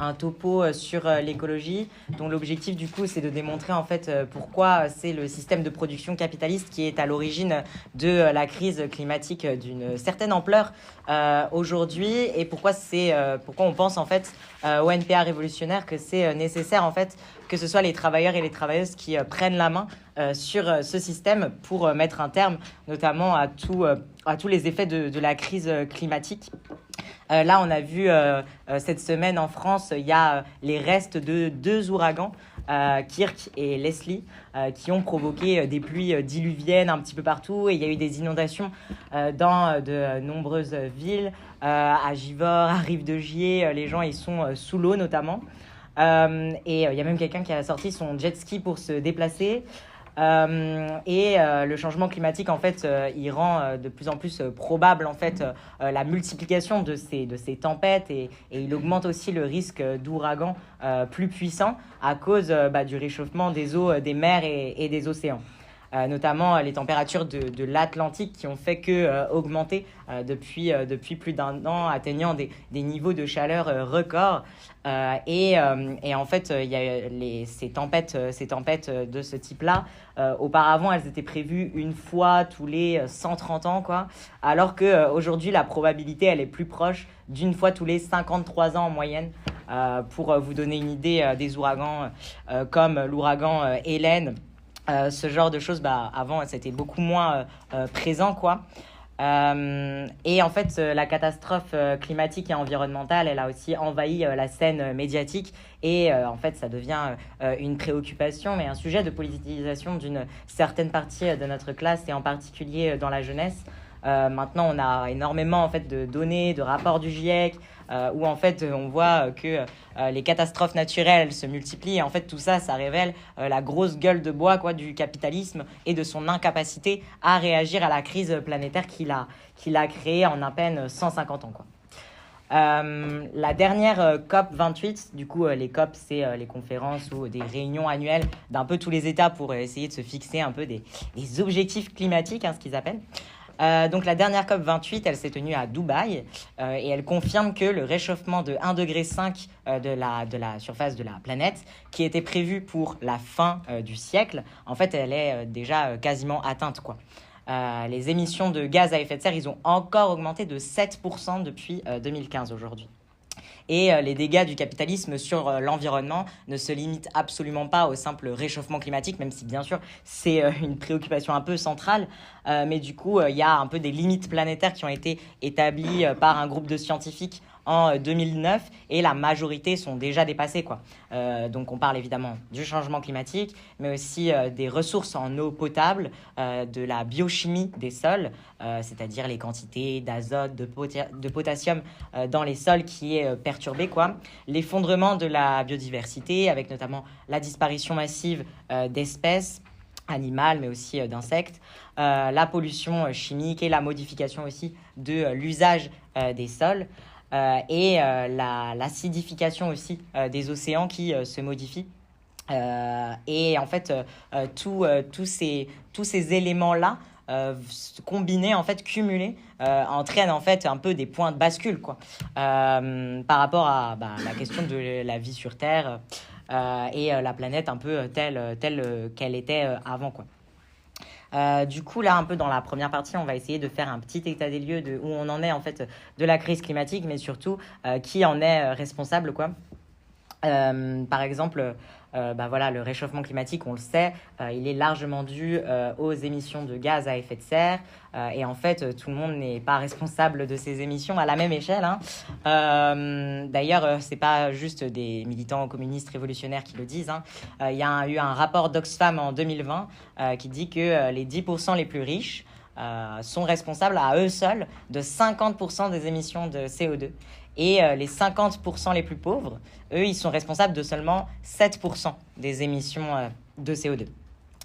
un topo sur l'écologie, dont l'objectif du coup c'est de démontrer en fait pourquoi c'est le système de production capitaliste qui est à l'origine de la crise climatique d'une certaine ampleur aujourd'hui, et pourquoi on pense en fait au NPA révolutionnaire que c'est nécessaire en fait que ce soit les travailleurs et les travailleuses qui prennent la main sur ce système pour mettre un terme notamment à tous les effets de la crise climatique. Là, on a vu cette semaine en France, il y a les restes de 2 ouragans, Kirk et Leslie, qui ont provoqué des pluies diluviennes un petit peu partout. Et il y a eu des inondations dans de nombreuses villes, à Givors, à Rive-de-Gier. Les gens ils sont sous l'eau notamment. Et il y a même quelqu'un qui a sorti son jet ski pour se déplacer. Le changement climatique en fait il rend de plus en plus probable en fait la multiplication de ces tempêtes, et il augmente aussi le risque d'ouragans plus puissants à cause du réchauffement des eaux des mers et des océans. Notamment les températures de l'Atlantique qui ont fait que augmenter depuis plus d'un an, atteignant des niveaux de chaleur records. Et en fait, il y a ces tempêtes de ce type-là. Auparavant, elles étaient prévues une fois tous les 130 ans, quoi. Alors qu'aujourd'hui, la probabilité, elle est plus proche d'une fois tous les 53 ans en moyenne. Pour vous donner une idée des ouragans comme l'ouragan Hélène, ce genre de choses, avant, c'était beaucoup moins présent, quoi. Et en fait, la catastrophe climatique et environnementale, elle a aussi envahi la scène médiatique. Et en fait, ça devient une préoccupation, mais un sujet de politisation d'une certaine partie de notre classe, et en particulier dans la jeunesse. Maintenant, on a énormément en fait, de données, de rapports du GIEC, où en fait, on voit que les catastrophes naturelles se multiplient. Et en fait, tout ça, ça révèle la grosse gueule de bois quoi, du capitalisme et de son incapacité à réagir à la crise planétaire qu'il a créée en à peine 150 ans. Quoi. La dernière COP 28, du coup les COP c'est les conférences ou des réunions annuelles d'un peu tous les États pour essayer de se fixer un peu des objectifs climatiques, ce qu'ils appellent. Donc la dernière COP 28, elle s'est tenue à Dubaï et elle confirme que le réchauffement de 1,5 degré de la surface de la planète, qui était prévu pour la fin du siècle, en fait elle est déjà quasiment atteinte, quoi. Les émissions de gaz à effet de serre, ils ont encore augmenté de 7% depuis 2015 aujourd'hui. Et les dégâts du capitalisme sur l'environnement ne se limitent absolument pas au simple réchauffement climatique, même si bien sûr c'est une préoccupation un peu centrale. Mais du coup, il y a un peu des limites planétaires qui ont été établies par un groupe de scientifiques en 2009, et la majorité sont déjà dépassées, quoi. Donc on parle évidemment du changement climatique, mais aussi des ressources en eau potable, de la biochimie des sols, c'est-à-dire les quantités d'azote, de potassium dans les sols qui est perturbé, quoi. L'effondrement de la biodiversité, avec notamment la disparition massive d'espèces animales, mais aussi d'insectes, la pollution chimique et la modification aussi de l'usage des sols. Et l'acidification aussi des océans qui se modifient. Et en fait, tous ces éléments-là, combinés, en fait, cumulés, entraînent en fait un peu des points de bascule, quoi, par rapport à la question de la vie sur Terre et la planète un peu telle qu'elle était avant, quoi. Du coup, là, un peu dans la première partie, on va essayer de faire un petit état des lieux de où on en est, en fait, de la crise climatique, mais surtout qui en est responsable, quoi. Par exemple, voilà, le réchauffement climatique, on le sait, il est largement dû aux émissions de gaz à effet de serre. Et en fait, tout le monde n'est pas responsable de ces émissions à la même échelle, hein. D'ailleurs, c'est pas juste des militants communistes révolutionnaires qui le disent, hein. Il y a eu un rapport d'Oxfam en 2020 qui dit que les 10% les plus riches sont responsables à eux seuls de 50% des émissions de CO2. Et les 50% les plus pauvres, eux, ils sont responsables de seulement 7% des émissions de CO2.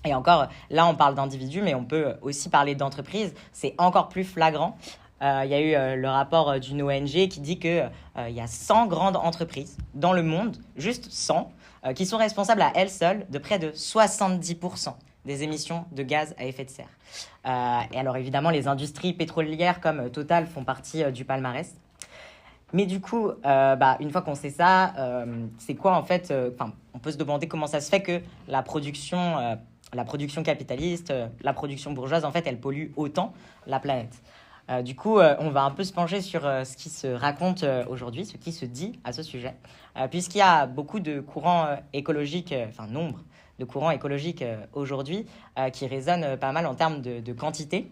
Et encore, là, on parle d'individus, mais on peut aussi parler d'entreprises. C'est encore plus flagrant. Il y a eu le rapport d'une ONG qui dit qu'il y a 100 grandes entreprises dans le monde, juste 100, qui sont responsables à elles seules de près de 70% des émissions de gaz à effet de serre. Et alors évidemment, les industries pétrolières comme Total font partie du palmarès. Mais du coup, une fois qu'on sait ça, c'est quoi en fait, on peut se demander comment ça se fait que la production capitaliste, la production bourgeoise, en fait, elle pollue autant la planète. Du coup, on va un peu se pencher sur ce qui se raconte aujourd'hui, ce qui se dit à ce sujet, puisqu'il y a beaucoup de courants écologiques, nombre de courants écologiques aujourd'hui qui résonnent pas mal en termes de quantité.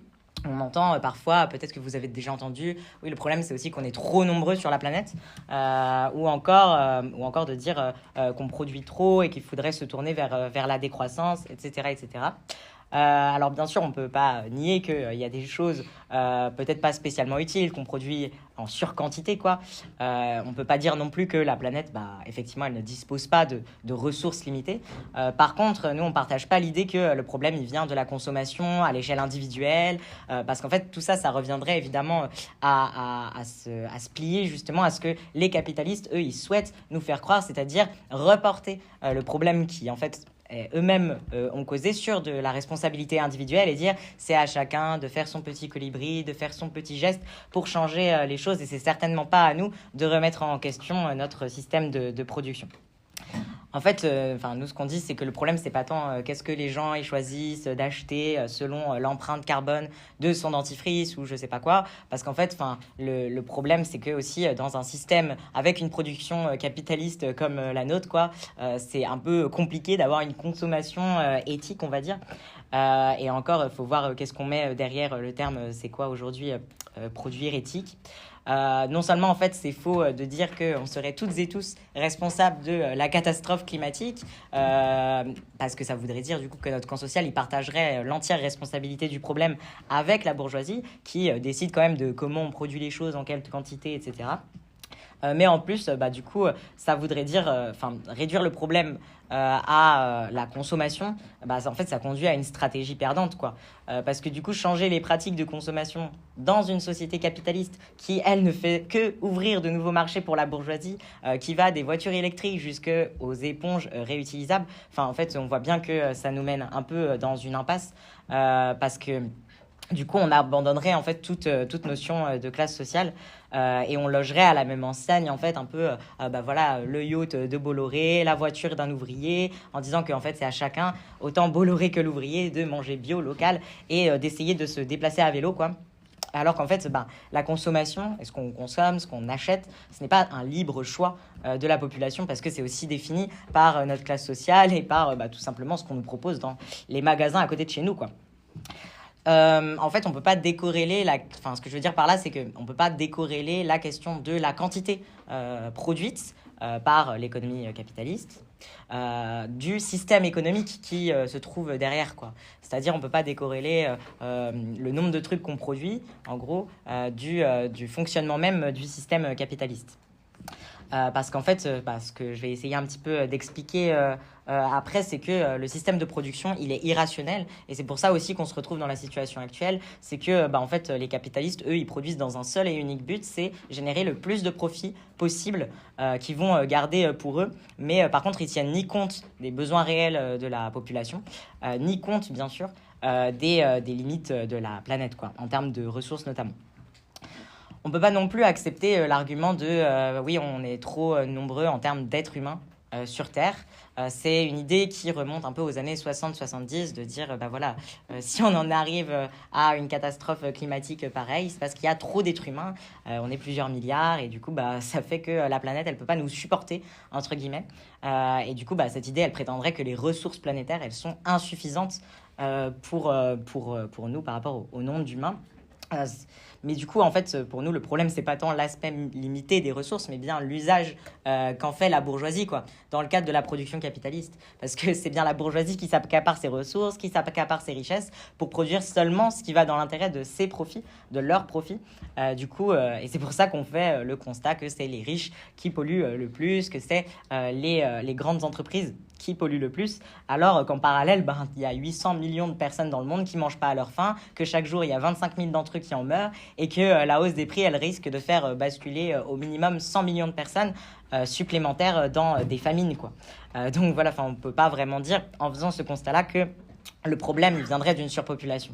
On entend parfois, peut-être que vous avez déjà entendu, oui, le problème c'est aussi qu'on est trop nombreux sur la planète, ou encore de dire qu'on produit trop et qu'il faudrait se tourner vers la décroissance, etc., etc. Alors bien sûr, on ne peut pas nier qu'il y a des choses peut-être pas spécialement utiles qu'on produit en surquantité, quoi. On ne peut pas dire non plus que la planète, effectivement, elle ne dispose pas de ressources limitées. Par contre, nous, on ne partage pas l'idée que le problème, il vient de la consommation à l'échelle individuelle, parce qu'en fait, tout ça, ça reviendrait évidemment à se plier justement à ce que les capitalistes, eux, ils souhaitent nous faire croire, c'est-à-dire reporter le problème qui, en fait, eux-mêmes ont causé sur de la responsabilité individuelle et dire c'est à chacun de faire son petit colibri, de faire son petit geste pour changer les choses et c'est certainement pas à nous de remettre en question notre système de production. En fait, nous, ce qu'on dit, c'est que le problème, c'est pas tant qu'est-ce que les gens ils choisissent d'acheter selon l'empreinte carbone de son dentifrice ou je sais pas quoi. Parce qu'en fait, le problème, c'est que aussi dans un système avec une production capitaliste comme la nôtre, quoi, c'est un peu compliqué d'avoir une consommation éthique, on va dire. Et encore, il faut voir qu'est-ce qu'on met derrière le terme, c'est quoi aujourd'hui produire éthique. Non seulement en fait c'est faux de dire qu'on serait toutes et tous responsables de la catastrophe climatique, parce que ça voudrait dire du coup que notre camp social il partagerait l'entière responsabilité du problème avec la bourgeoisie qui décide quand même de comment on produit les choses, en quelle quantité, etc. Mais en plus, du coup, ça voudrait dire réduire le problème à la consommation. En fait, ça conduit à une stratégie perdante, quoi. Parce que du coup, changer les pratiques de consommation dans une société capitaliste qui, elle, ne fait que ouvrir de nouveaux marchés pour la bourgeoisie, qui va des voitures électriques jusqu'aux éponges réutilisables. En fait, on voit bien que ça nous mène un peu dans une impasse parce que du coup, on abandonnerait en fait toute notion de classe sociale et on logerait à la même enseigne en fait un peu le yacht de Bolloré, la voiture d'un ouvrier, en disant qu'en fait c'est à chacun, autant Bolloré que l'ouvrier, de manger bio, local et d'essayer de se déplacer à vélo, quoi. Alors qu'en fait, la consommation, ce qu'on consomme, ce qu'on achète, ce n'est pas un libre choix de la population parce que c'est aussi défini par notre classe sociale et par tout simplement ce qu'on nous propose dans les magasins à côté de chez nous, quoi. En fait, on peut pas décorréler ce que je veux dire par là, c'est qu'on peut pas décorréler la question de la quantité produite par l'économie capitaliste du système économique qui se trouve derrière, quoi. C'est-à-dire, on peut pas décorréler le nombre de trucs qu'on produit, en gros, du fonctionnement même du système capitaliste. Parce qu'en fait, ce que je vais essayer un petit peu d'expliquer après, c'est que le système de production, il est irrationnel. Et c'est pour ça aussi qu'on se retrouve dans la situation actuelle. C'est que, en fait, les capitalistes, eux, ils produisent dans un seul et unique but, c'est générer le plus de profits possible qu'ils vont garder pour eux. Mais par contre, ils tiennent ni compte des besoins réels de la population, ni compte, bien sûr, des limites de la planète, quoi, en termes de ressources notamment. On ne peut pas non plus accepter l'argument de oui, on est trop nombreux en termes d'êtres humains sur Terre. C'est une idée qui remonte un peu aux années 60-70 de dire si on en arrive à une catastrophe climatique pareille, c'est parce qu'il y a trop d'êtres humains, on est plusieurs milliards et du coup ça fait que la planète elle peut pas nous supporter entre guillemets et du coup cette idée elle prétendrait que les ressources planétaires elles sont insuffisantes pour nous par rapport au nombre d'humains. Mais du coup, en fait, pour nous, le problème, c'est pas tant l'aspect limité des ressources, mais bien l'usage qu'en fait la bourgeoisie, quoi, dans le cadre de la production capitaliste. Parce que c'est bien la bourgeoisie qui s'accapare ses ressources, qui s'accapare ses richesses, pour produire seulement ce qui va dans l'intérêt de ses profits, de leurs profits. Et c'est pour ça qu'on fait le constat que c'est les riches qui polluent le plus, que c'est les grandes entreprises qui polluent le plus, alors qu'en parallèle, il y a 800 millions de personnes dans le monde qui ne mangent pas à leur faim, que chaque jour, il y a 25 000 d'entre eux qui en meurent, et que la hausse des prix, elle risque de faire basculer au minimum 100 millions de personnes supplémentaires dans des famines, quoi. Donc voilà, on ne peut pas vraiment dire, en faisant ce constat-là, que le problème il viendrait d'une surpopulation.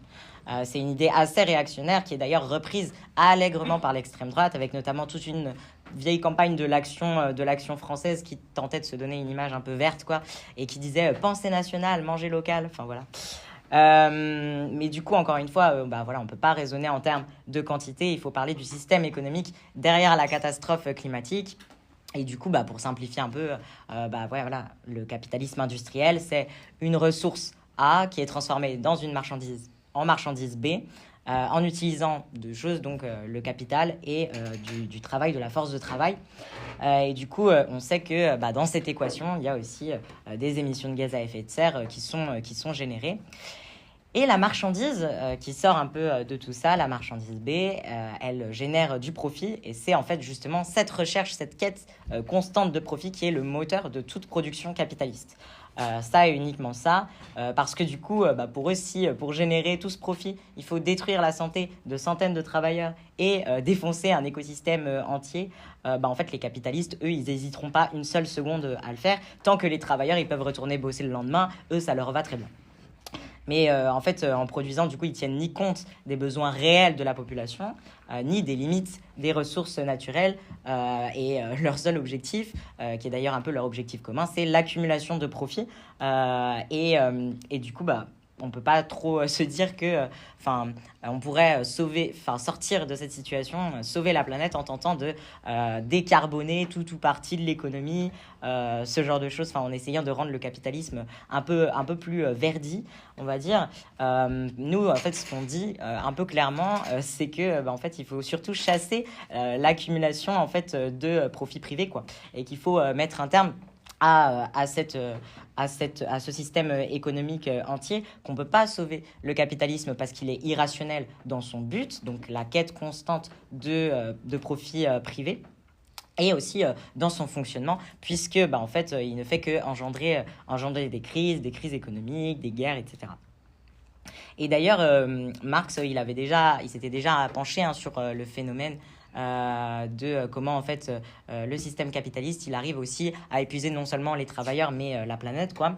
C'est une idée assez réactionnaire qui est d'ailleurs reprise allègrement par l'extrême droite, avec notamment toute une vieille campagne de l'action française qui tentait de se donner une image un peu verte, quoi, et qui disait pensée nationale, manger local, enfin voilà. Mais du coup, encore une fois, voilà, on ne peut pas raisonner en termes de quantité, il faut parler du système économique derrière la catastrophe climatique. Et du coup, pour simplifier un peu, voilà, le capitalisme industriel, c'est une ressource A qui est transformée dans une marchandise en marchandise B, en utilisant deux choses, donc le capital et du travail, de la force de travail. Et du coup, on sait que dans cette équation, il y a aussi des émissions de gaz à effet de serre qui sont générées. Et la marchandise qui sort un peu de tout ça, la marchandise B, elle génère du profit. Et c'est en fait justement cette recherche, cette quête constante de profit qui est le moteur de toute production capitaliste. Ça et uniquement ça, parce que du coup, pour eux, si pour générer tout ce profit, il faut détruire la santé de centaines de travailleurs et défoncer un écosystème entier, en fait, les capitalistes, eux, ils n'hésiteront pas une seule seconde à le faire. Tant que les travailleurs, ils peuvent retourner bosser le lendemain, eux, ça leur va très bien. Mais en fait, en produisant, du coup, ils tiennent ni compte des besoins réels de la population, ni des limites des ressources naturelles. Et leur seul objectif, qui est d'ailleurs un peu leur objectif commun, c'est l'accumulation de profits. Et du coup, on ne peut pas trop se dire que, on pourrait sortir de cette situation, sauver la planète en tentant de décarboner tout ou partie de l'économie, ce genre de choses, en essayant de rendre le capitalisme un peu plus verdi, on va dire. Nous, en fait, ce qu'on dit un peu clairement, c'est que, en fait, il faut surtout chasser l'accumulation en fait de profits privés, quoi, et qu'il faut mettre un terme à ce système économique entier, qu'on ne peut pas sauver le capitalisme parce qu'il est irrationnel dans son but, donc la quête constante de profits privés, et aussi dans son fonctionnement, puisque en fait, il ne fait que engendrer des crises économiques, des guerres, etc. Et d'ailleurs, Marx, il s'était déjà penché sur le phénomène de comment en fait le système capitaliste il arrive aussi à épuiser non seulement les travailleurs mais la planète, quoi.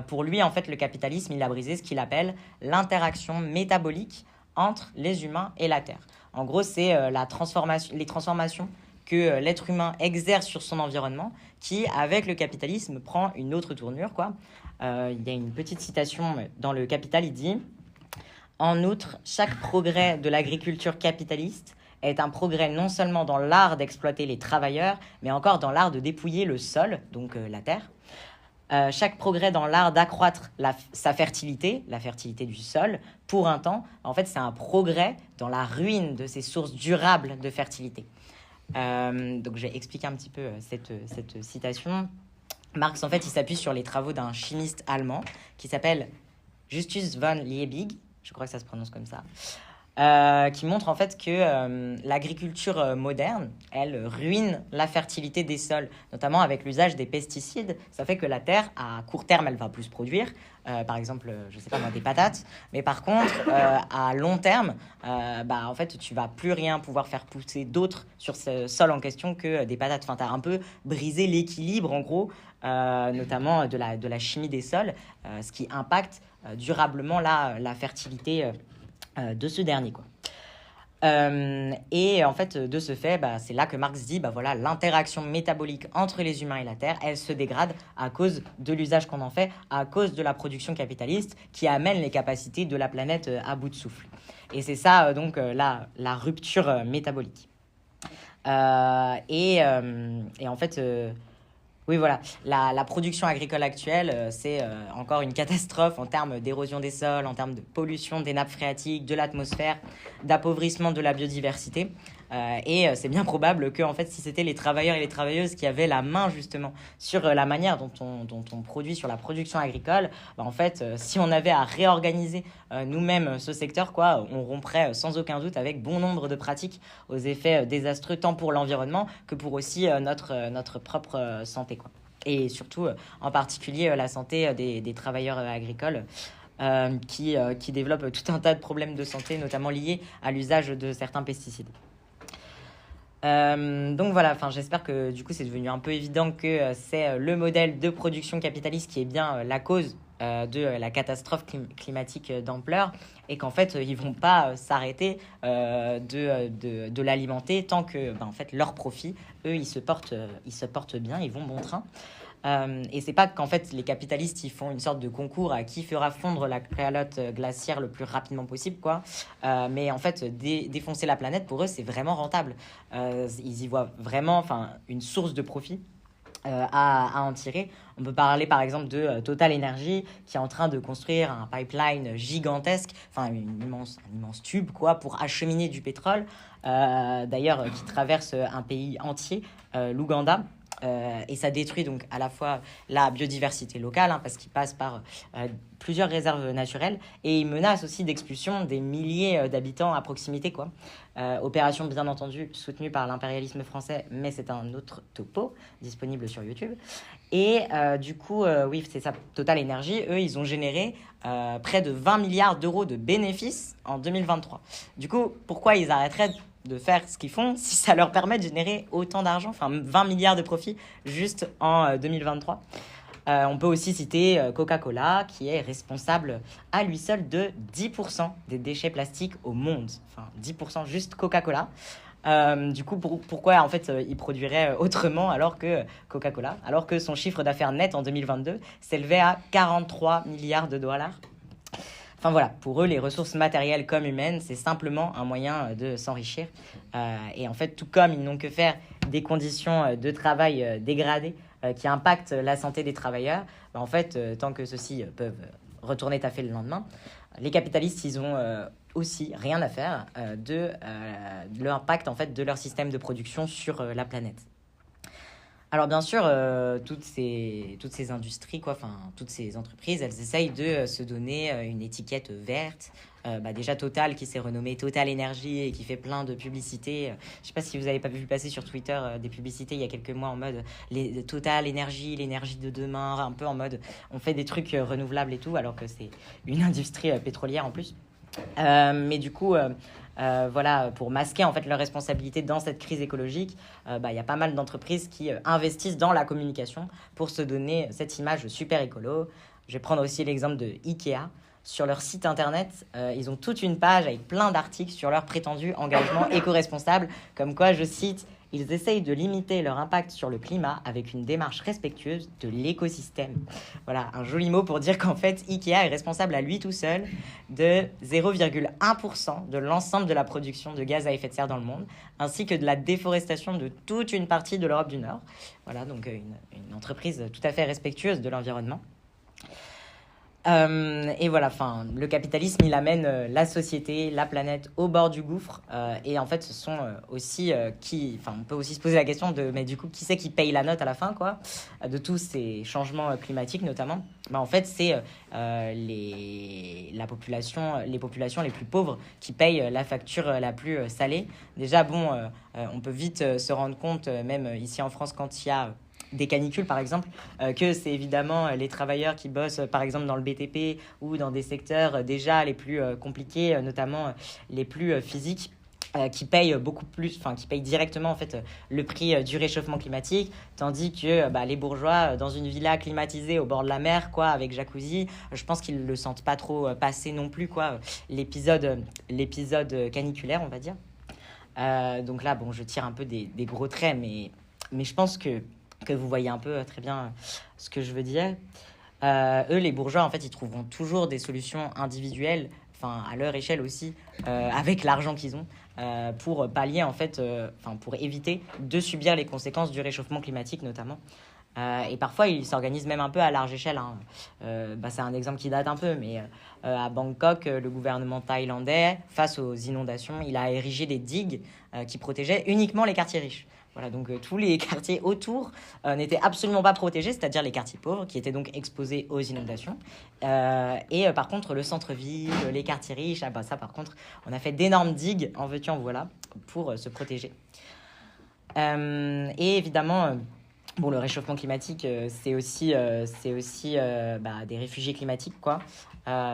Pour lui, en fait, le capitalisme il a brisé ce qu'il appelle l'interaction métabolique entre les humains et la terre. En gros, c'est les transformations que l'être humain exerce sur son environnement qui, avec le capitalisme, prend une autre tournure, quoi. Il y a une petite citation dans le Capital, il dit « En outre, chaque progrès de l'agriculture capitaliste est un progrès non seulement dans l'art d'exploiter les travailleurs, mais encore dans l'art de dépouiller le sol, donc la terre. Chaque progrès dans l'art d'accroître sa fertilité, la fertilité du sol, pour un temps, en fait, c'est un progrès dans la ruine de ces sources durables de fertilité. » Donc, je vais expliquer un petit peu cette citation. Marx, en fait, il s'appuie sur les travaux d'un chimiste allemand qui s'appelle Justus von Liebig, je crois que ça se prononce comme ça, qui montre en fait que l'agriculture moderne, elle ruine la fertilité des sols, notamment avec l'usage des pesticides. Ça fait que la terre, à court terme, elle va plus produire, par exemple, je sais pas moi, des patates. Mais par contre, à long terme, en fait, tu vas plus rien pouvoir faire pousser d'autre sur ce sol en question que des patates. Enfin, tu as un peu brisé l'équilibre, en gros, notamment de la chimie des sols, ce qui impacte durablement la fertilité de ce dernier, quoi. Et en fait, de ce fait, c'est là que Marx dit, voilà, l'interaction métabolique entre les humains et la terre, elle se dégrade à cause de l'usage qu'on en fait, à cause de la production capitaliste qui amène les capacités de la planète à bout de souffle. Et c'est ça, donc, la rupture métabolique. Et en fait... oui, voilà. La production agricole actuelle, c'est encore une catastrophe en termes d'érosion des sols, en termes de pollution des nappes phréatiques, de l'atmosphère, d'appauvrissement de la biodiversité. Et c'est bien probable que, en fait, si c'était les travailleurs et les travailleuses qui avaient la main, justement, sur la manière dont on produit, sur la production agricole, en fait, si on avait à réorganiser nous-mêmes ce secteur, quoi, on romprait sans aucun doute avec bon nombre de pratiques aux effets désastreux, tant pour l'environnement que pour aussi notre propre santé, quoi. Et surtout, en particulier, la santé des travailleurs agricoles. Qui développent tout un tas de problèmes de santé, notamment liés à l'usage de certains pesticides. Donc voilà, j'espère que du coup c'est devenu un peu évident que c'est le modèle de production capitaliste qui est bien la cause de la catastrophe climatique d'ampleur et qu'en fait, ils vont pas s'arrêter de l'alimenter tant que en fait, leurs profits, eux, ils se portent bien, ils vont bon train. Et c'est pas qu'en fait les capitalistes ils font une sorte de concours à qui fera fondre la calotte glaciaire le plus rapidement possible, quoi. Mais en fait défoncer la planète pour eux c'est vraiment rentable. Ils y voient vraiment une source de profit à en tirer. On peut parler par exemple de Total Energy qui est en train de construire un pipeline gigantesque, un immense tube quoi, pour acheminer du pétrole, d'ailleurs qui traverse un pays entier, l'Ouganda. Et ça détruit donc à la fois la biodiversité locale, parce qu'il passe par plusieurs réserves naturelles, et il menace aussi d'expulsion des milliers d'habitants à proximité, quoi. Opération bien entendu soutenue par l'impérialisme français, mais c'est un autre topo disponible sur YouTube. Et du coup, oui, c'est ça, Total Energy, eux, ils ont généré près de 20 milliards d'euros de bénéfices en 2023. Du coup, pourquoi ils arrêteraient de faire ce qu'ils font si ça leur permet de générer autant d'argent, 20 milliards de profits juste en 2023. On peut aussi citer Coca-Cola qui est responsable à lui seul de 10% des déchets plastiques au monde. 10% juste Coca-Cola. Du coup, pourquoi en fait il produirait autrement alors que Coca-Cola, alors que son chiffre d'affaires net en 2022 s'élevait à 43 milliards de dollars. Voilà, pour eux, les ressources matérielles comme humaines, c'est simplement un moyen de s'enrichir. Et en fait, tout comme ils n'ont que faire des conditions de travail dégradées qui impactent la santé des travailleurs, en fait, tant que ceux-ci peuvent retourner taffer le lendemain, les capitalistes, ils ont aussi rien à faire de l'impact en fait, de leur système de production sur la planète. Alors bien sûr, toutes ces industries, toutes ces entreprises, elles essayent de se donner une étiquette verte. Déjà Total qui s'est renommé Total Energy et qui fait plein de publicités. Je ne sais pas si vous n'avez pas vu passer sur Twitter des publicités il y a quelques mois en mode Total Energy, l'énergie de demain, un peu en mode on fait des trucs renouvelables et tout, alors que c'est une industrie pétrolière en plus. Mais du coup, pour masquer en fait leur responsabilité dans cette crise écologique, y a pas mal d'entreprises qui investissent dans la communication pour se donner cette image super écolo. Je vais prendre aussi l'exemple de Ikea. Sur leur site internet, ils ont toute une page avec plein d'articles sur leur prétendu engagement éco-responsable, comme quoi, je cite, « Ils essayent de limiter leur impact sur le climat avec une démarche respectueuse de l'écosystème. » Voilà, un joli mot pour dire qu'en fait, Ikea est responsable à lui tout seul de 0,1% de l'ensemble de la production de gaz à effet de serre dans le monde, ainsi que de la déforestation de toute une partie de l'Europe du Nord. Voilà, donc une entreprise tout à fait respectueuse de l'environnement. Et voilà, le capitalisme, il amène la société, la planète au bord du gouffre. Et en fait, ce sont aussi on peut aussi se poser la question de, mais du coup, qui c'est qui paye la note à la fin, quoi, de tous ces changements climatiques, notamment. En fait, c'est les populations les plus pauvres qui payent la facture la plus salée. Déjà, on peut vite se rendre compte, même ici en France, quand il y a des canicules par exemple, que c'est évidemment les travailleurs qui bossent par exemple dans le BTP ou dans des secteurs déjà les plus compliqués, notamment les plus physiques, qui payent beaucoup plus, qui payent directement en fait le prix du réchauffement climatique, tandis que les bourgeois dans une villa climatisée au bord de la mer, quoi, avec jacuzzi, je pense qu'ils le sentent pas trop passer non plus, quoi, l'épisode caniculaire, on va dire. Donc là, je tire un peu des gros traits, mais je pense que vous voyez un peu très bien ce que je veux dire. Eux, les bourgeois, en fait, ils trouveront toujours des solutions individuelles, à leur échelle aussi, avec l'argent qu'ils ont, pour pallier, en fait, pour éviter de subir les conséquences du réchauffement climatique, notamment. Et parfois, ils s'organisent même un peu à large échelle. C'est un exemple qui date un peu, mais à Bangkok, le gouvernement thaïlandais, face aux inondations, il a érigé des digues qui protégeaient uniquement les quartiers riches. Voilà, donc tous les quartiers autour n'étaient absolument pas protégés, c'est-à-dire les quartiers pauvres qui étaient donc exposés aux inondations. Et par contre, le centre-ville, les quartiers riches, ça par contre, on a fait d'énormes digues, en veux-tu en voilà, pour se protéger. Et évidemment, le réchauffement climatique, c'est aussi des réfugiés climatiques, quoi.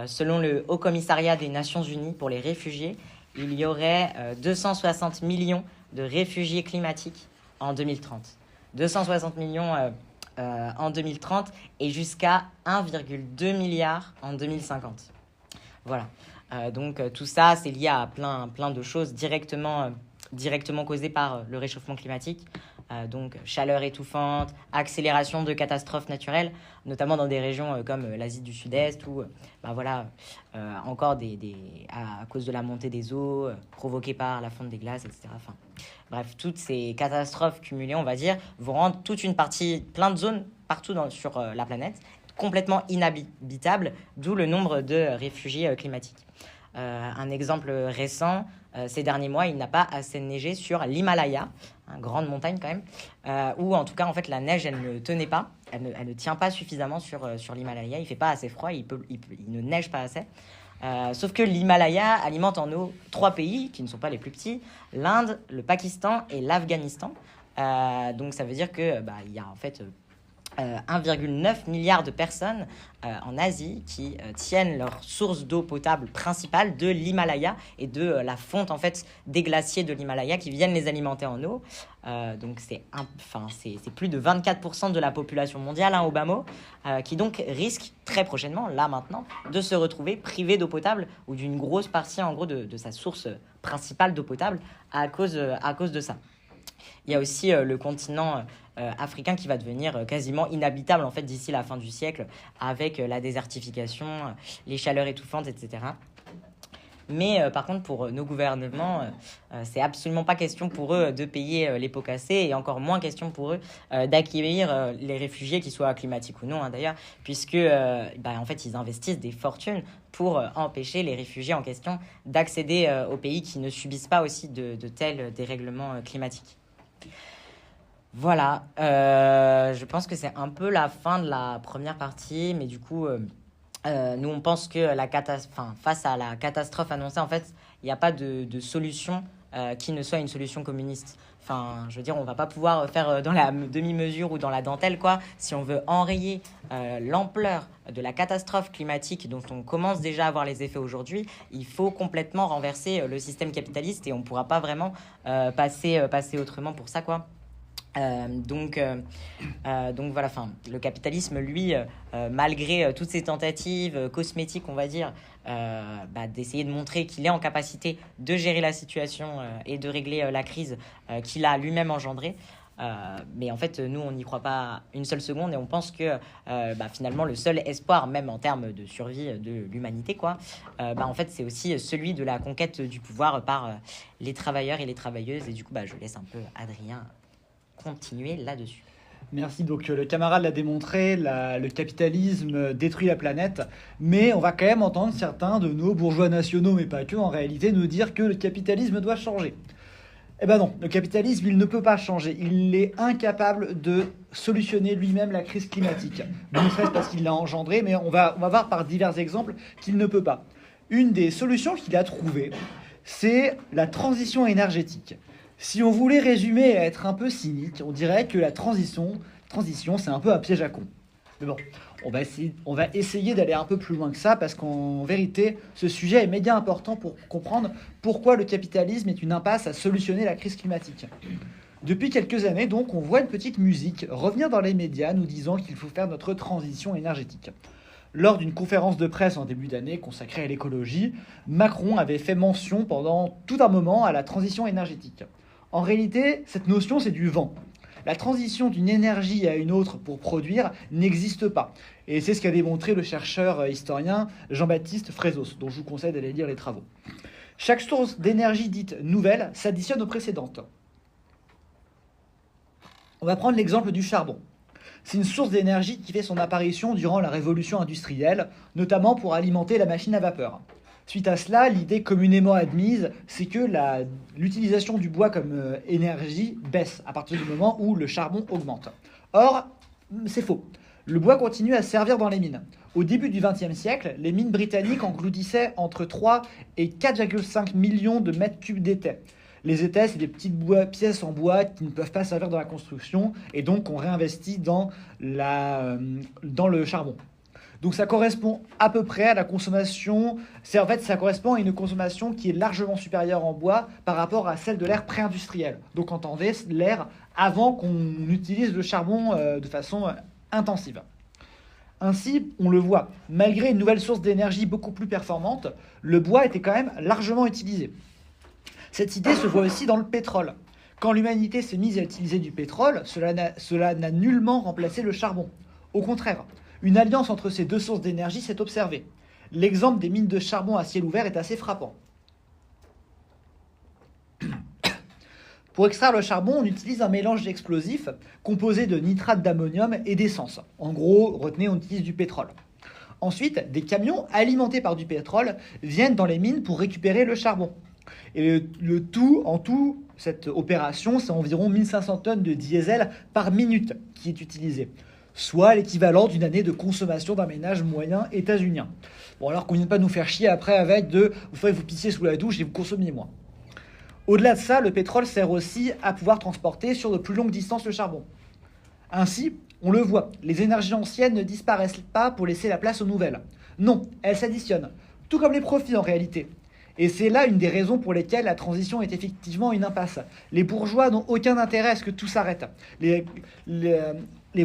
Selon le Haut Commissariat des Nations Unies pour les réfugiés, il y aurait 260 millions de réfugiés climatiques en 2030. 260 millions en 2030 et jusqu'à 1,2 milliard en 2050. Voilà. Donc tout ça, c'est lié à plein de choses directement causées par le réchauffement climatique. Donc chaleur étouffante, accélération de catastrophes naturelles, notamment dans des régions comme l'Asie du Sud-Est où encore à cause de la montée des eaux provoquée par la fonte des glaces, etc. Enfin, bref, toutes ces catastrophes cumulées, on va dire, vont rendre plein de zones partout sur la planète complètement inhabitables, d'où le nombre de réfugiés climatiques. Un exemple récent, ces derniers mois, il n'a pas assez neigé sur l'Himalaya, une grande montagne quand même, où en tout cas en fait la neige elle ne tenait pas, elle ne tient pas suffisamment sur l'Himalaya, il fait pas assez froid, il ne neige pas assez. Sauf que l'Himalaya alimente en eau 3 pays qui ne sont pas les plus petits, l'Inde, le Pakistan et l'Afghanistan. Donc ça veut dire que il y a en fait 1,9 milliard de personnes en Asie qui tiennent leur source d'eau potable principale de l'Himalaya et de la fonte en fait des glaciers de l'Himalaya qui viennent les alimenter en eau. Donc c'est plus de 24% de la population mondiale au bas mot, qui donc risque très prochainement, là maintenant, de se retrouver privé d'eau potable ou d'une grosse partie en gros de sa source principale d'eau potable à cause de ça. Il y a aussi le continent africain qui va devenir quasiment inhabitable en fait d'ici la fin du siècle avec la désertification, les chaleurs étouffantes, etc. Mais par contre, pour nos gouvernements, c'est absolument pas question pour eux de payer les pots cassés et encore moins question pour eux d'accueillir les réfugiés, qu'ils soient climatiques ou non d'ailleurs, puisque en fait, ils investissent des fortunes pour empêcher les réfugiés en question d'accéder aux pays qui ne subissent pas aussi de tels dérèglements climatiques. Voilà, je pense que c'est un peu la fin de la première partie, mais du coup, nous on pense que face à la catastrophe annoncée, en fait, il n'y a pas de solution qui ne soit une solution communiste. Enfin, je veux dire, on va pas pouvoir faire dans la demi-mesure ou dans la dentelle, quoi. Si on veut enrayer l'ampleur de la catastrophe climatique dont on commence déjà à voir les effets aujourd'hui, il faut complètement renverser le système capitaliste et on pourra pas vraiment passer autrement pour ça, quoi. Donc voilà, le capitalisme, lui, malgré toutes ces tentatives cosmétiques, on va dire, d'essayer de montrer qu'il est en capacité de gérer la situation et de régler la crise qu'il a lui-même engendrée. Mais en fait, nous, on n'y croit pas une seule seconde et on pense que finalement, le seul espoir, même en termes de survie de l'humanité, en fait, c'est aussi celui de la conquête du pouvoir par les travailleurs et les travailleuses. Et du coup, je laisse un peu Adrien continuer là-dessus. Merci. Donc le camarade l'a démontré, le capitalisme détruit la planète, mais on va quand même entendre certains de nos bourgeois nationaux, mais pas que, en réalité, nous dire que le capitalisme doit changer. Eh ben non, le capitalisme, il ne peut pas changer. Il est incapable de solutionner lui-même la crise climatique. Ne serait-ce parce qu'il l'a engendrée, mais on va voir par divers exemples qu'il ne peut pas. Une des solutions qu'il a trouvées, c'est la transition énergétique. Si on voulait résumer et être un peu cynique, on dirait que la transition, c'est un peu un piège à con. Mais bon, on va essayer d'aller un peu plus loin que ça, parce qu'en vérité, ce sujet est méga important pour comprendre pourquoi le capitalisme est une impasse à solutionner la crise climatique. Depuis quelques années, donc, on voit une petite musique revenir dans les médias nous disant qu'il faut faire notre transition énergétique. Lors d'une conférence de presse en début d'année consacrée à l'écologie, Macron avait fait mention pendant tout un moment à la transition énergétique. En réalité, cette notion, c'est du vent. La transition d'une énergie à une autre pour produire n'existe pas. Et c'est ce qu'a démontré le chercheur historien Jean-Baptiste Frezos, dont je vous conseille d'aller lire les travaux. Chaque source d'énergie dite nouvelle s'additionne aux précédentes. On va prendre l'exemple du charbon. C'est une source d'énergie qui fait son apparition durant la révolution industrielle, notamment pour alimenter la machine à vapeur. Suite à cela, l'idée communément admise, c'est que l'utilisation du bois comme énergie baisse à partir du moment où le charbon augmente. Or, c'est faux. Le bois continue à servir dans les mines. Au début du XXe siècle, les mines britanniques engloutissaient entre 3 et 4,5 millions de mètres cubes d'étais. Les étais, c'est des petites pièces en bois qui ne peuvent pas servir dans la construction et donc on réinvestit dans le charbon. Donc ça correspond à peu près à la consommation, ça correspond à une consommation qui est largement supérieure en bois par rapport à celle de l'ère pré-industrielle. Donc entendez, l'ère avant qu'on utilise le charbon de façon intensive. Ainsi, on le voit, malgré une nouvelle source d'énergie beaucoup plus performante, le bois était quand même largement utilisé. Cette idée se voit aussi dans le pétrole. Quand l'humanité s'est mise à utiliser du pétrole, cela n'a nullement remplacé le charbon. Au contraire, une alliance entre ces deux sources d'énergie s'est observée. L'exemple des mines de charbon à ciel ouvert est assez frappant. Pour extraire le charbon, on utilise un mélange d'explosifs composé de nitrate d'ammonium et d'essence. En gros, retenez, on utilise du pétrole. Ensuite, des camions alimentés par du pétrole viennent dans les mines pour récupérer le charbon. Et en tout, cette opération, c'est environ 1500 tonnes de diesel par minute qui est utilisée, soit l'équivalent d'une année de consommation d'un ménage moyen états-unien. Bon, alors qu'on ne vienne pas nous faire chier après avec vous pissiez sous la douche et vous consommez moins. Au-delà de ça, le pétrole sert aussi à pouvoir transporter sur de plus longues distances le charbon. Ainsi, on le voit, les énergies anciennes ne disparaissent pas pour laisser la place aux nouvelles. Non, elles s'additionnent, tout comme les profits en réalité. Et c'est là une des raisons pour lesquelles la transition est effectivement une impasse. Les bourgeois n'ont aucun intérêt à ce que tout s'arrête. Les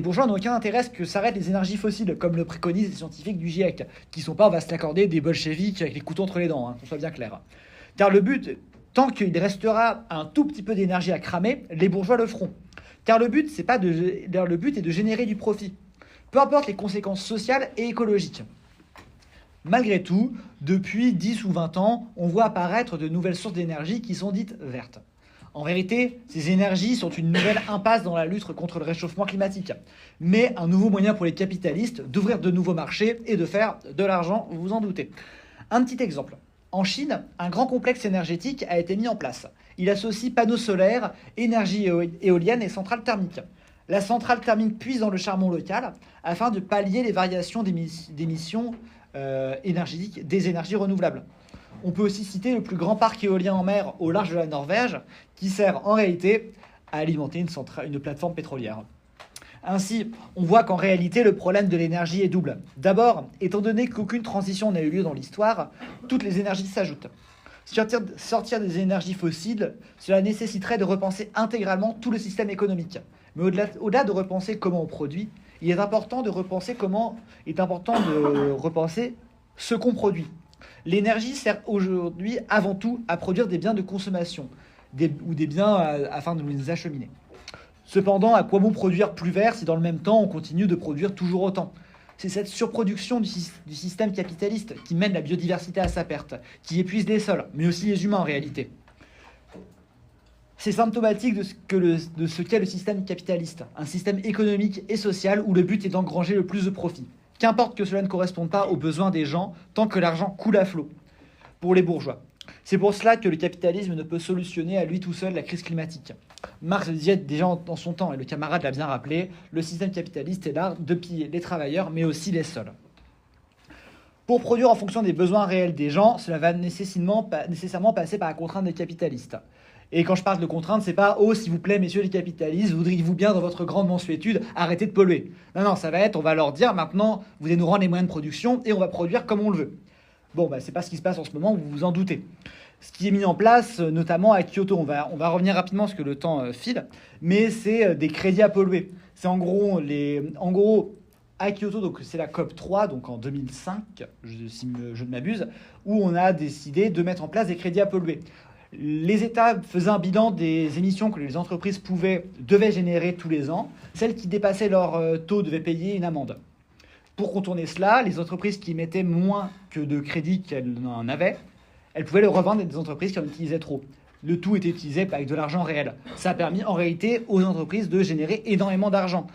bourgeois n'ont aucun intérêt à ce que s'arrêtent les énergies fossiles, comme le préconisent les scientifiques du GIEC, qui ne sont pas, on va se l'accorder, des bolcheviks avec les couteaux entre les dents, qu'on soit bien clair. Car le but, tant qu'il restera un tout petit peu d'énergie à cramer, les bourgeois le feront. Car le but est de générer du profit, peu importe les conséquences sociales et écologiques. Malgré tout, depuis 10 ou 20 ans, on voit apparaître de nouvelles sources d'énergie qui sont dites vertes. En vérité, ces énergies sont une nouvelle impasse dans la lutte contre le réchauffement climatique, mais un nouveau moyen pour les capitalistes d'ouvrir de nouveaux marchés et de faire de l'argent, vous vous en doutez. Un petit exemple. En Chine, un grand complexe énergétique a été mis en place. Il associe panneaux solaires, énergie éolienne et centrales thermiques. La centrale thermique puise dans le charbon local afin de pallier les variations d'émissions énergétiques des énergies renouvelables. On peut aussi citer le plus grand parc éolien en mer au large de la Norvège, qui sert en réalité à alimenter une plateforme pétrolière. Ainsi, on voit qu'en réalité, le problème de l'énergie est double. D'abord, étant donné qu'aucune transition n'a eu lieu dans l'histoire, toutes les énergies s'ajoutent. Sortir des énergies fossiles, cela nécessiterait de repenser intégralement tout le système économique. Mais au-delà de repenser comment on produit, il est important de repenser ce qu'on produit. L'énergie sert aujourd'hui avant tout à produire des biens de consommation ou des biens afin de les acheminer. Cependant, à quoi bon produire plus vert si dans le même temps on continue de produire toujours autant ? C'est cette surproduction du système capitaliste qui mène la biodiversité à sa perte, qui épuise les sols, mais aussi les humains en réalité. C'est symptomatique de ce qu'est le système capitaliste, un système économique et social où le but est d'engranger le plus de profit. Qu'importe que cela ne corresponde pas aux besoins des gens, tant que l'argent coule à flot pour les bourgeois. C'est pour cela que le capitalisme ne peut solutionner à lui tout seul la crise climatique. Marx le disait déjà en son temps, et le camarade l'a bien rappelé, le système capitaliste est là de piller les travailleurs, mais aussi les sols. Pour produire en fonction des besoins réels des gens, cela va nécessairement passer par la contrainte des capitalistes. Et quand je parle de contrainte, c'est pas « Oh, s'il vous plaît, messieurs les capitalistes, voudriez-vous bien, dans votre grande mansuétude, arrêter de polluer ?» Non, ça va être, on va leur dire, maintenant, vous allez nous rendre les moyens de production et on va produire comme on le veut. Bon, c'est pas ce qui se passe en ce moment, vous vous en doutez. Ce qui est mis en place, notamment à Kyoto, on va revenir rapidement parce que le temps file, mais c'est des crédits à polluer. C'est en gros, à Kyoto, donc c'est la COP 3, donc en 2005, si je ne m'abuse, où on a décidé de mettre en place des crédits à polluer. Les États faisaient un bilan des émissions que les entreprises devaient générer tous les ans. Celles qui dépassaient leur taux devaient payer une amende. Pour contourner cela, les entreprises qui émettaient moins que de crédits qu'elles en avaient, elles pouvaient le revendre à des entreprises qui en utilisaient trop. Le tout était utilisé avec de l'argent réel. Ça a permis en réalité aux entreprises de générer énormément d'argent.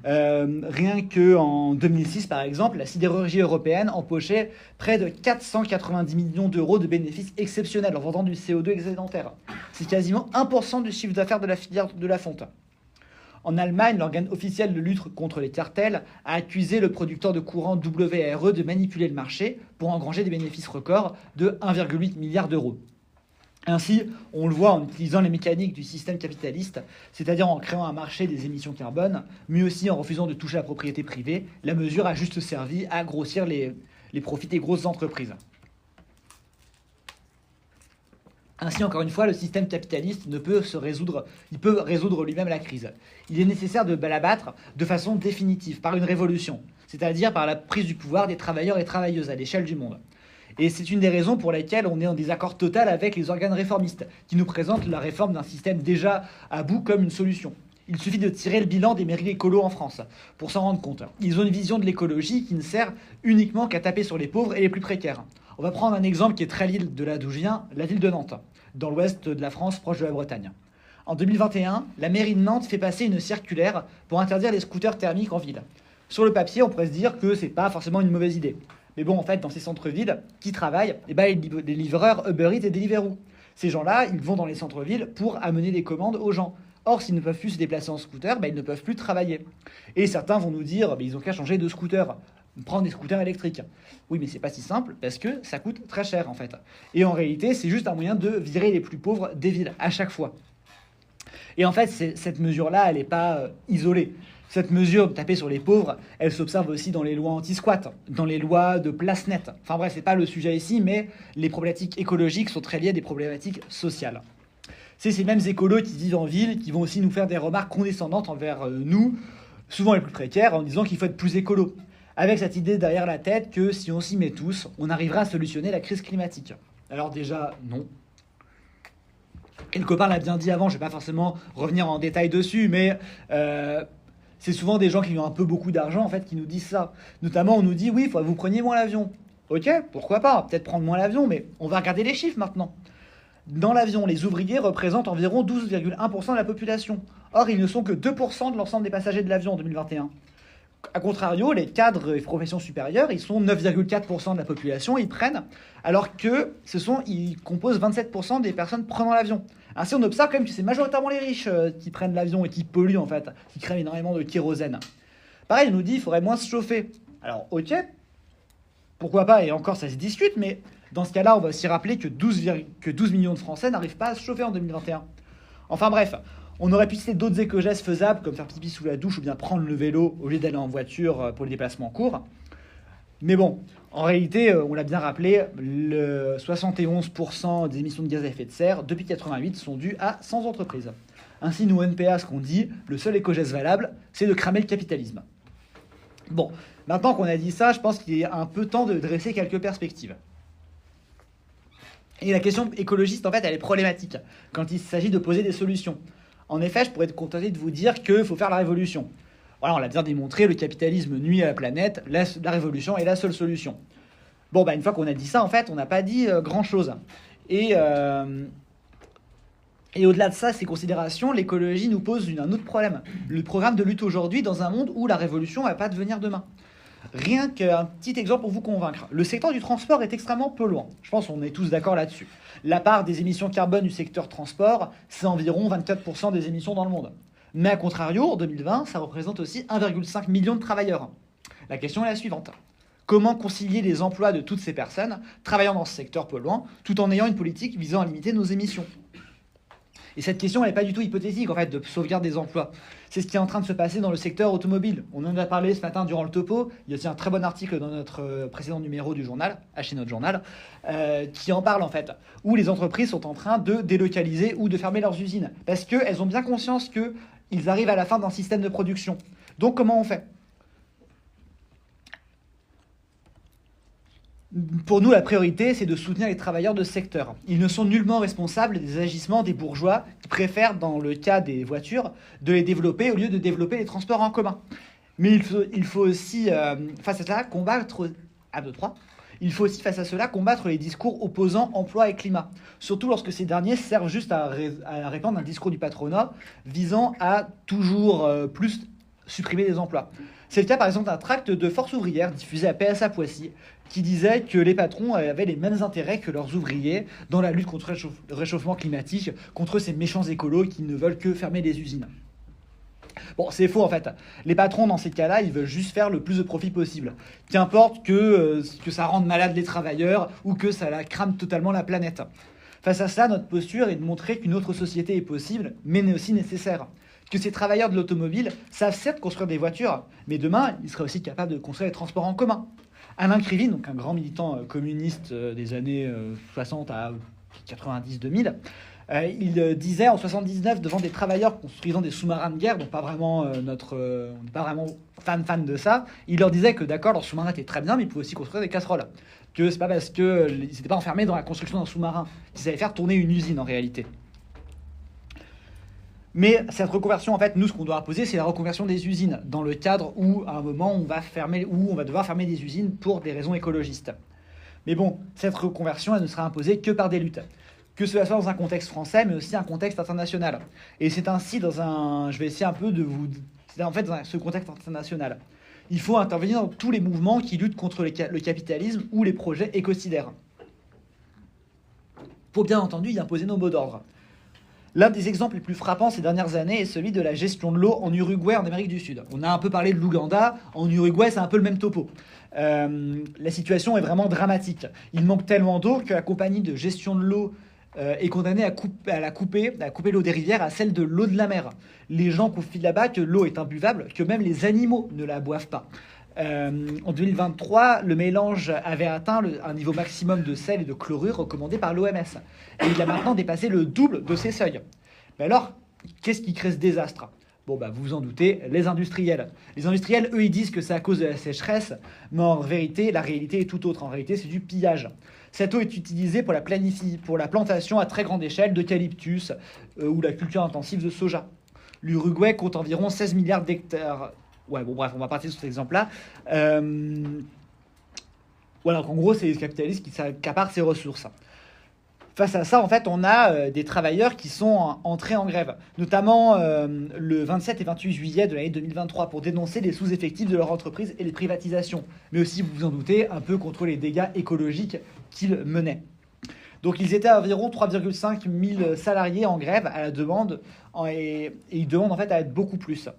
Rien qu'en 2006, par exemple, la sidérurgie européenne empochait près de 490 millions d'euros de bénéfices exceptionnels en vendant du CO2 excédentaire. C'est quasiment 1% du chiffre d'affaires de la filière de la fonte. En Allemagne, l'organe officiel de lutte contre les cartels a accusé le producteur de courant WRE de manipuler le marché pour engranger des bénéfices records de 1,8 milliard d'euros. Ainsi, on le voit en utilisant les mécaniques du système capitaliste, c'est-à-dire en créant un marché des émissions carbone, mais aussi en refusant de toucher à la propriété privée, la mesure a juste servi à grossir les profits des grosses entreprises. Ainsi, encore une fois, le système capitaliste ne peut se résoudre, il peut résoudre lui-même la crise. Il est nécessaire de l'abattre de façon définitive, par une révolution, c'est-à-dire par la prise du pouvoir des travailleurs et travailleuses à l'échelle du monde. Et c'est une des raisons pour lesquelles on est en désaccord total avec les organes réformistes, qui nous présentent la réforme d'un système déjà à bout comme une solution. Il suffit de tirer le bilan des mairies écolos en France pour s'en rendre compte. Ils ont une vision de l'écologie qui ne sert uniquement qu'à taper sur les pauvres et les plus précaires. On va prendre un exemple qui est très lié de là d'où je viens, la ville de Nantes, dans l'ouest de la France, proche de la Bretagne. En 2021, la mairie de Nantes fait passer une circulaire pour interdire les scooters thermiques en ville. Sur le papier, on pourrait se dire que c'est pas forcément une mauvaise idée. Mais bon, en fait, dans ces centres-villes, qui travaillent, les livreurs Uber Eats et Deliveroo. Ces gens-là, ils vont dans les centres-villes pour amener des commandes aux gens. Or, s'ils ne peuvent plus se déplacer en scooter, ils ne peuvent plus travailler. Et certains vont nous dire, ils ont qu'à changer de scooter, prendre des scooters électriques. Oui, mais c'est pas si simple, parce que ça coûte très cher, en fait. Et en réalité, c'est juste un moyen de virer les plus pauvres des villes, à chaque fois. Et en fait, cette mesure-là, elle n'est pas isolée. Cette mesure de taper sur les pauvres, elle s'observe aussi dans les lois anti-squat, dans les lois de place nette. Enfin bref, c'est pas le sujet ici, mais les problématiques écologiques sont très liées à des problématiques sociales. C'est ces mêmes écolos qui vivent en ville qui vont aussi nous faire des remarques condescendantes envers nous, souvent les plus précaires, en disant qu'il faut être plus écolo. Avec cette idée derrière la tête que si on s'y met tous, on arrivera à solutionner la crise climatique. Alors déjà, non. Et le copain l'a bien dit avant, je ne vais pas forcément revenir en détail dessus, mais c'est souvent des gens qui ont un peu beaucoup d'argent en fait qui nous disent ça. Notamment, on nous dit oui, il faut que vous preniez moins l'avion. Ok, pourquoi pas, peut-être prendre moins l'avion, mais on va regarder les chiffres maintenant. Dans l'avion, les ouvriers représentent environ 12,1% de la population. Or, ils ne sont que 2% de l'ensemble des passagers de l'avion en 2021. A contrario, les cadres et professions supérieures, ils sont 9,4% de la population, ils prennent, alors que ils composent 27% des personnes prenant l'avion. Ainsi, on observe quand même que c'est majoritairement les riches qui prennent l'avion et qui polluent en fait, qui créent énormément de kérosène. Pareil, on nous dit qu'il faudrait moins se chauffer. Alors, ok, pourquoi pas, et encore ça se discute, mais dans ce cas-là, on va aussi rappeler que 12 millions de Français n'arrivent pas à se chauffer en 2021. Enfin bref, on aurait pu citer d'autres éco-gestes faisables, comme faire pipi sous la douche ou bien prendre le vélo au lieu d'aller en voiture pour les déplacements courts. Mais bon, en réalité, on l'a bien rappelé, le 71% des émissions de gaz à effet de serre depuis 1988 sont dues à 100 entreprises. Ainsi, nous, NPA, ce qu'on dit, le seul éco-geste valable, c'est de cramer le capitalisme. Bon, maintenant qu'on a dit ça, je pense qu'il est un peu temps de dresser quelques perspectives. Et la question écologiste, en fait, elle est problématique quand il s'agit de poser des solutions. En effet, je pourrais être contenté de vous dire qu'il faut faire la révolution. Voilà, on l'a bien démontré, le capitalisme nuit à la planète, la révolution est la seule solution. Bon, une fois qu'on a dit ça, en fait, on n'a pas dit grand-chose. Et au-delà de ça, ces considérations, l'écologie nous pose un autre problème. Le programme de lutte aujourd'hui dans un monde où la révolution ne va pas devenir demain. Rien qu'un petit exemple pour vous convaincre. Le secteur du transport est extrêmement polluant. Je pense qu'on est tous d'accord là-dessus. La part des émissions carbone du secteur transport, c'est environ 24% des émissions dans le monde. Mais à contrario, en 2020, ça représente aussi 1,5 million de travailleurs. La question est la suivante. Comment concilier les emplois de toutes ces personnes travaillant dans ce secteur polluant tout en ayant une politique visant à limiter nos émissions ? Et cette question, elle n'est pas du tout hypothétique, en fait, de sauvegarde des emplois. C'est ce qui est en train de se passer dans le secteur automobile. On en a parlé ce matin durant le topo. Il y a aussi un très bon article dans notre précédent numéro du journal, chez notre journal, qui en parle, en fait, où les entreprises sont en train de délocaliser ou de fermer leurs usines. Parce qu'elles ont bien conscience qu'ils arrivent à la fin d'un système de production. Donc, comment on fait ? Pour nous, la priorité, c'est de soutenir les travailleurs de ce secteur. Ils ne sont nullement responsables des agissements des bourgeois qui préfèrent, dans le cas des voitures, de les développer au lieu de développer les transports en commun. Mais il faut aussi, face à cela, combattre... Il faut aussi, face à cela, combattre les discours opposant emploi et climat. Surtout lorsque ces derniers servent juste à répandre un discours du patronat visant à toujours plus supprimer des emplois. C'est le cas par exemple d'un tract de Force ouvrière diffusé à PSA Poissy qui disait que les patrons avaient les mêmes intérêts que leurs ouvriers dans la lutte contre le réchauffement climatique, contre ces méchants écolos qui ne veulent que fermer les usines. Bon, c'est faux en fait. Les patrons dans ces cas-là, ils veulent juste faire le plus de profit possible. Qu'importe que ça rende malade les travailleurs ou que ça crame totalement la planète. Face à ça, notre posture est de montrer qu'une autre société est possible, mais aussi nécessaire. Que ces travailleurs de l'automobile savent certes construire des voitures, mais demain, ils seraient aussi capables de construire les transports en commun. Alain Krivine, donc un grand militant communiste des années 60 à 90-2000, il disait en 79 devant des travailleurs construisant des sous-marins de guerre, donc pas vraiment on n'est pas vraiment fan de ça. Il leur disait que d'accord, leur sous-marin était très bien, mais ils pouvaient aussi construire des casseroles. Que c'est pas parce qu'ils n'étaient pas enfermés dans la construction d'un sous-marin qu'ils allaient faire tourner une usine en réalité. Mais cette reconversion, en fait, nous, ce qu'on doit imposer, c'est la reconversion des usines, dans le cadre où, à un moment, on va devoir fermer des usines pour des raisons écologistes. Mais bon, cette reconversion, elle ne sera imposée que par des luttes. Que cela soit dans un contexte français, mais aussi un contexte international. Et c'est ainsi je vais essayer un peu de vous... C'est en fait dans ce contexte international. Il faut intervenir dans tous les mouvements qui luttent contre le capitalisme ou les projets écocidaires. Pour bien entendu y imposer nos mots d'ordre. L'un des exemples les plus frappants ces dernières années est celui de la gestion de l'eau en Uruguay, en Amérique du Sud. On a un peu parlé de l'Ouganda. En Uruguay, c'est un peu le même topo. La situation est vraiment dramatique. Il manque tellement d'eau que la compagnie de gestion de l'eau est condamnée à couper l'eau des rivières à celle de l'eau de la mer. Les gens confient là-bas que l'eau est imbuvable, que même les animaux ne la boivent pas. En 2023, le mélange avait atteint un niveau maximum de sel et de chlorure recommandé par l'OMS. Et il a maintenant dépassé le double de ces seuils. Mais alors, qu'est-ce qui crée ce désastre ? Bon, vous vous en doutez, les industriels. Les industriels, eux, ils disent que c'est à cause de la sécheresse, mais en vérité, la réalité est tout autre. En réalité, c'est du pillage. Cette eau est utilisée pour la plantation à très grande échelle d'eucalyptus ou la culture intensive de soja. L'Uruguay compte environ 16 milliards d'hectares. Ouais, bon, bref, on va partir sur cet exemple-là. Voilà, en gros, c'est les capitalistes qui s'accaparent ces ressources. Face à ça, en fait, on a des travailleurs qui sont entrés en grève, notamment le 27 et 28 juillet de l'année 2023, pour dénoncer les sous-effectifs de leur entreprise et les privatisations, mais aussi, vous vous en doutez, un peu contre les dégâts écologiques qu'ils menaient. Donc ils étaient à environ 3,5 000 salariés en grève à la demande, et ils demandent en fait à être beaucoup plus.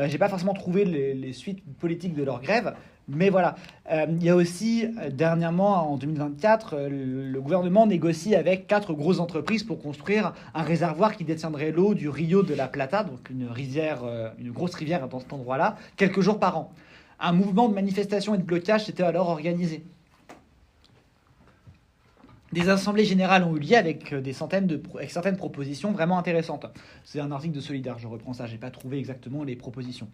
J'ai pas forcément trouvé les suites politiques de leur grève, mais voilà. Il y a aussi, dernièrement, en 2024, le gouvernement négocie avec 4 grosses entreprises pour construire un réservoir qui détiendrait l'eau du Rio de la Plata, donc une grosse rivière dans cet endroit-là, quelques jours par an. Un mouvement de manifestation et de blocage s'était alors organisé. Des assemblées générales ont eu lieu avec certaines propositions vraiment intéressantes. C'est un article de Solidaire, je reprends ça, j'ai pas trouvé exactement les propositions.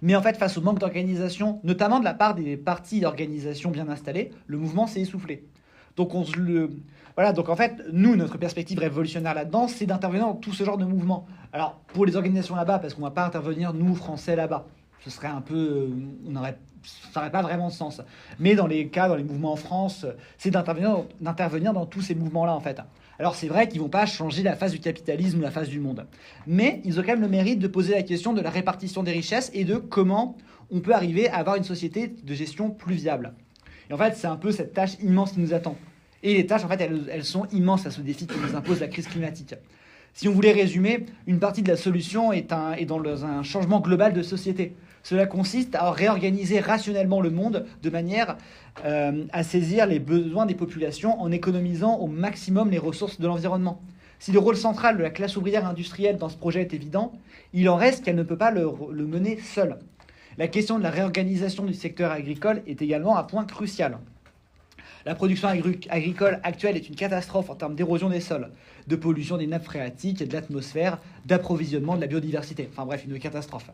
Mais en fait, face au manque d'organisation, notamment de la part des partis et organisations bien installées, le mouvement s'est essoufflé. Donc donc en fait, nous, notre perspective révolutionnaire là-dedans, c'est d'intervenir dans tout ce genre de mouvement. Alors, pour les organisations là-bas, parce qu'on va pas intervenir, nous, Français, là-bas. Ce serait un peu... ça n'aurait pas vraiment de sens. Mais dans les mouvements en France, c'est d'intervenir dans tous ces mouvements-là, en fait. Alors c'est vrai qu'ils ne vont pas changer la face du capitalisme ou la face du monde. Mais ils ont quand même le mérite de poser la question de la répartition des richesses et de comment on peut arriver à avoir une société de gestion plus viable. Et en fait, c'est un peu cette tâche immense qui nous attend. Et les tâches, en fait, elles sont immenses à ce défi que nous impose la crise climatique. Si on voulait résumer, une partie de la solution est dans un changement global de société. Cela consiste à réorganiser rationnellement le monde de manière à saisir les besoins des populations en économisant au maximum les ressources de l'environnement. Si le rôle central de la classe ouvrière industrielle dans ce projet est évident, il en reste qu'elle ne peut pas le mener seule. La question de la réorganisation du secteur agricole est également un point crucial. La production agricole actuelle est une catastrophe en termes d'érosion des sols, de pollution des nappes phréatiques et de l'atmosphère, d'approvisionnement de la biodiversité. Enfin bref, une catastrophe.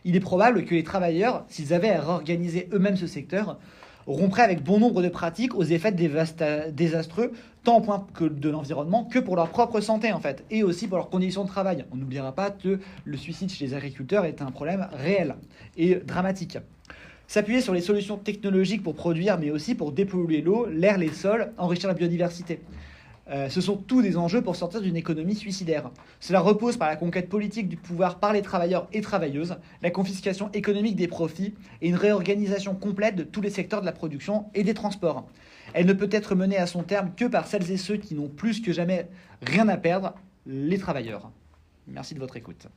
Il est probable que les travailleurs, s'ils avaient à réorganiser eux-mêmes ce secteur, rompraient avec bon nombre de pratiques aux effets désastreux, tant au point que de l'environnement que pour leur propre santé en fait, et aussi pour leurs conditions de travail. On n'oubliera pas que le suicide chez les agriculteurs est un problème réel et dramatique. S'appuyer sur les solutions technologiques pour produire, mais aussi pour dépolluer l'eau, l'air, les sols, enrichir la biodiversité. Ce sont tous des enjeux pour sortir d'une économie suicidaire. Cela repose par la conquête politique du pouvoir par les travailleurs et travailleuses, la confiscation économique des profits et une réorganisation complète de tous les secteurs de la production et des transports. Elle ne peut être menée à son terme que par celles et ceux qui n'ont plus que jamais rien à perdre, les travailleurs. Merci de votre écoute.